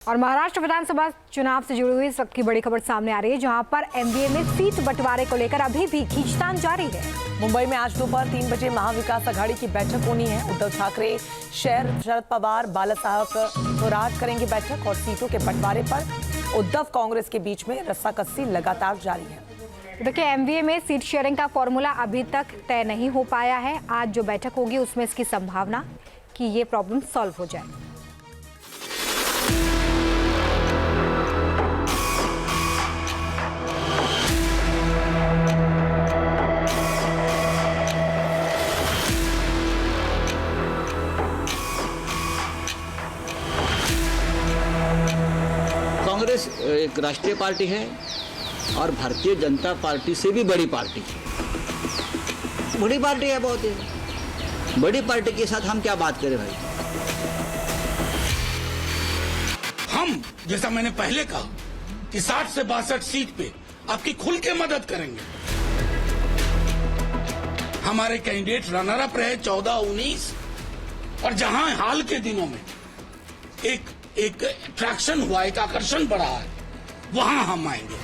और महाराष्ट्र विधानसभा चुनाव से जुड़ी हुई इस वक्त की बड़ी खबर सामने आ रही है, जहां पर एमवीए में सीट बंटवारे को लेकर अभी भी खींचतान जारी है। मुंबई में आज दोपहर 3 बजे महाविकास आघाड़ी की बैठक होनी है। उद्धव ठाकरे, शरद पवार, बालासाहेब थोराट करेंगे बैठक और सीटों के बंटवारे पर उद्धव कांग्रेस के बीच में रस्साकस्सी लगातार जारी है। देखिए, एमवीए में सीट शेयरिंग का फॉर्मूला अभी तक तय नहीं हो पाया है। आज जो बैठक होगी उसमें इसकी संभावना कि ये प्रॉब्लम सॉल्व हो जाए। कांग्रेस एक राष्ट्रीय पार्टी है और भारतीय जनता पार्टी से भी बड़ी पार्टी है। बड़ी पार्टी है, बहुत ही बड़ी पार्टी के साथ हम क्या बात करें भाई। हम, जैसा मैंने पहले कहा कि 60 से 62 सीट पे आपकी खुल के मदद करेंगे। हमारे कैंडिडेट रनर अप रहे 14, 19 और जहां हाल के दिनों में एक अट्रैक्शन हुआ, एक आकर्षण बढ़ा है, वहां हम आएंगे।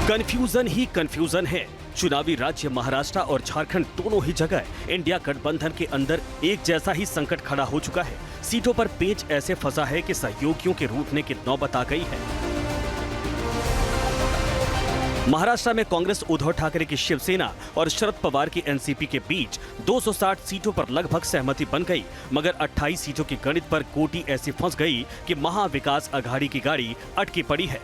कंफ्यूजन ही कंफ्यूजन है। चुनावी राज्य महाराष्ट्र और झारखंड दोनों ही जगह इंडिया गठबंधन के अंदर एक जैसा ही संकट खड़ा हो चुका है। सीटों पर पेच ऐसे फंसा है कि सहयोगियों के रूठने की नौबत आ गई है। महाराष्ट्र में कांग्रेस उद्धव ठाकरे की शिवसेना और शरद पवार की एनसीपी के बीच 260 सीटों पर लगभग सहमति बन गई, मगर 28 सीटों की गणित पर कोटी ऐसी फंस गई कि महाविकास आघाड़ी की गाड़ी अटकी पड़ी है।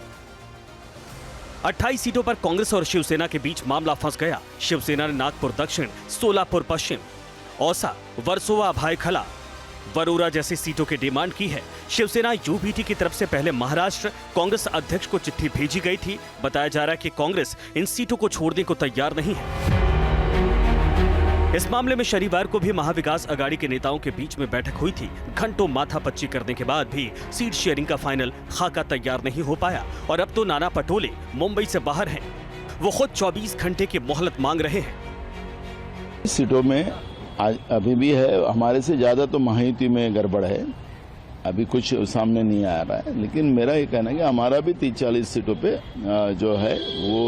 28 सीटों पर कांग्रेस और शिवसेना के बीच मामला फंस गया। शिवसेना ने नागपुर दक्षिण, सोलापुर पश्चिम, औसा, वर्सोवा, भायखला, वरोरा जैसी सीटों की डिमांड की है। शिवसेना यूबीटी की तरफ से पहले महाराष्ट्र कांग्रेस अध्यक्ष को चिट्ठी भेजी गई थी। बताया जा रहा है कि कांग्रेस इन सीटों को छोड़ने को तैयार नहीं है। इस मामले में शनिवार को भी महाविकास आघाड़ी के नेताओं के बीच में बैठक हुई थी। घंटों माथापच्ची करने के बाद भी सीट शेयरिंग का फाइनल खाका तैयार नहीं हो पाया और अब तो नाना पटोले मुंबई से बाहर हैं। वो खुद 24 घंटे की मोहलत मांग रहे हैं। सीटों में आज अभी भी है, हमारे से ज्यादा तो महायुति में गड़बड़ है। अभी कुछ सामने नहीं आ रहा है, लेकिन मेरा ये कहना है कि हमारा भी 30-40 सीटों पे जो है वो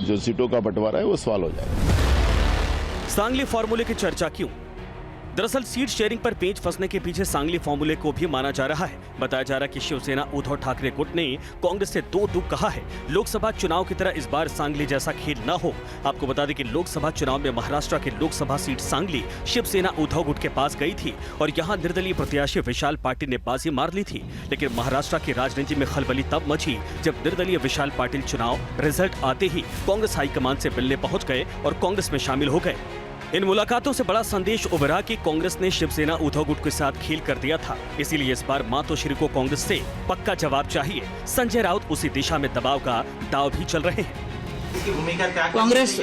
जो सीटों का बंटवारा है वो सवाल हो जाएगा। सांगली फॉर्मूले की चर्चा क्यों? दरअसल सीट शेयरिंग पर पेच फंसने के पीछे सांगली फॉर्मूले को भी माना जा रहा है। बताया जा रहा है कि शिवसेना उद्धव ठाकरे गुट ने कांग्रेस से दो टूक कहा है। लोकसभा चुनाव की तरह इस बार सांगली जैसा खेल न हो। आपको बता दें कि लोकसभा चुनाव में महाराष्ट्र की लोकसभा सीट सांगली शिवसेना उद्धव गुट के पास गई थी और यहाँ निर्दलीय प्रत्याशी विशाल पाटिल ने बाजी मार ली थी। लेकिन महाराष्ट्र की राजनीति में खलबली तब मची जब निर्दलीय विशाल पाटिल चुनाव रिजल्ट आते ही कांग्रेस हाईकमान से मिलने पहुंच गए और कांग्रेस में शामिल हो गए। इन मुलाकातों से बड़ा संदेश उभरा कि कांग्रेस ने शिवसेना उद्धव गुट के साथ खेल कर दिया था। इसीलिए इस बार मातोश्री को कांग्रेस से पक्का जवाब चाहिए। संजय राउत उसी दिशा में दबाव का दाव भी चल रहे हैं। कांग्रेस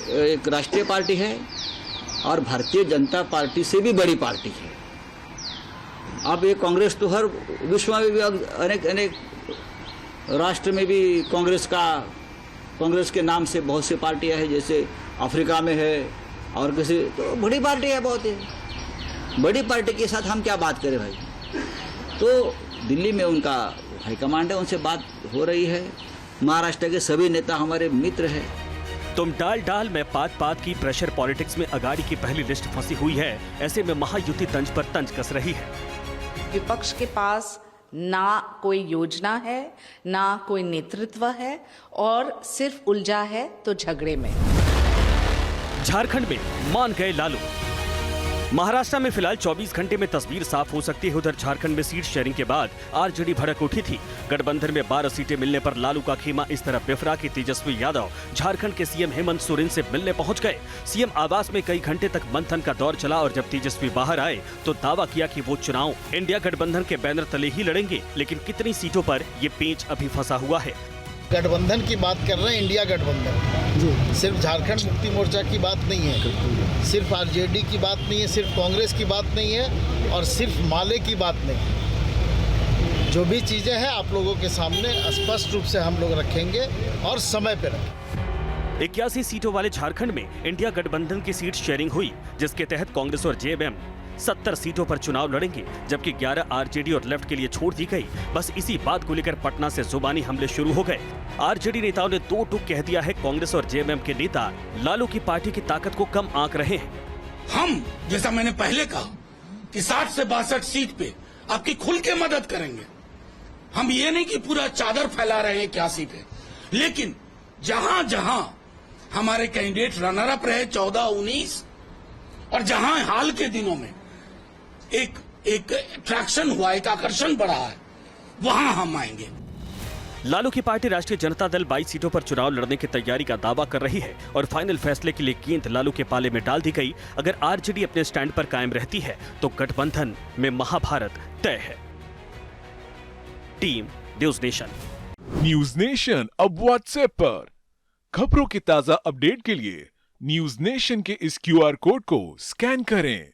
एक राष्ट्रीय पार्टी है और भारतीय जनता पार्टी से भी बड़ी पार्टी है। अब ये कांग्रेस तो हर विश्व में भी अनेक राष्ट्र में भी कांग्रेस के नाम से बहुत सी पार्टियां हैं, जैसे अफ्रीका में है और किसी, तो बड़ी पार्टी है, बहुत ही बड़ी पार्टी के साथ हम क्या बात करें भाई। तो दिल्ली में उनका हाईकमांड है, उनसे बात हो रही है। महाराष्ट्र के सभी नेता हमारे मित्र हैं। तुम डाल में पात की प्रेशर पॉलिटिक्स में आघाड़ी की पहली लिस्ट फंसी हुई है। ऐसे में महायुति तंज पर तंज कस रही है। विपक्ष के पास ना कोई योजना है, ना कोई नेतृत्व है और सिर्फ उलझा है तो झगड़े में। झारखंड में मान गए लालू। महाराष्ट्र में फिलहाल 24 घंटे में तस्वीर साफ हो सकती है। उधर झारखंड में सीट शेयरिंग के बाद आरजेडी भड़क उठी थी। गठबंधन में 12 सीटें मिलने पर लालू का खेमा इस तरह बिफरा कि तेजस्वी यादव झारखंड के सीएम हेमंत सोरेन से मिलने पहुंच गए। सीएम आवास में कई घंटे तक मंथन का दौर चला और जब तेजस्वी बाहर आए तो दावा किया कि वो चुनाव इंडिया गठबंधन के बैनर तले ही लड़ेंगे। लेकिन कितनी सीटों पर ये पेच अभी फंसा हुआ है। गठबंधन की बात कर रहे हैं, इंडिया गठबंधन, सिर्फ झारखंड मुक्ति मोर्चा की बात नहीं है, सिर्फ आरजेडी की बात नहीं है, सिर्फ कांग्रेस की बात नहीं है और सिर्फ माले की बात नहीं है। जो भी चीज़ें हैं आप लोगों के सामने स्पष्ट रूप से हम लोग रखेंगे और समय पर रखेंगे। 81 सीटों वाले झारखंड में इंडिया गठबंधन की सीट शेयरिंग हुई, जिसके तहत कांग्रेस और जेएमएम 70 सीटों पर चुनाव लड़ेंगे, जबकि 11 आरजेडी और लेफ्ट के लिए छोड़ दी गई। बस इसी बात को लेकर पटना से जुबानी हमले शुरू हो गए। आरजेडी नेताओं ने दो टूक कह दिया है कांग्रेस और जेएमएम के नेता लालू की पार्टी की ताकत को कम आंक रहे हैं। हम, जैसा मैंने पहले कहा कि 60 से 62 सीट पे आपकी खुल के मदद करेंगे। हम ये नहीं कि पूरा चादर फैला रहे हैं क्या सीट है, लेकिन जहां जहां हमारे कैंडिडेट रनर अप रहे 14-19 और जहां हाल के दिनों में एक अट्रैक्शन हुआ, एक आकर्षण बढ़ा है, वहां हम आएंगे। लालू की पार्टी राष्ट्रीय जनता दल 22 सीटों पर चुनाव लड़ने की तैयारी का दावा कर रही है और फाइनल फैसले के लिए गेंद लालू के पाले में डाल दी गई। अगर आरजेडी अपने स्टैंड पर कायम रहती है तो गठबंधन में महाभारत तय है। Team news nation. News nation अब व्हाट्सएप पर खबरों के ताजा अपडेट के लिए न्यूज नेशन के इस QR कोड को स्कैन करें।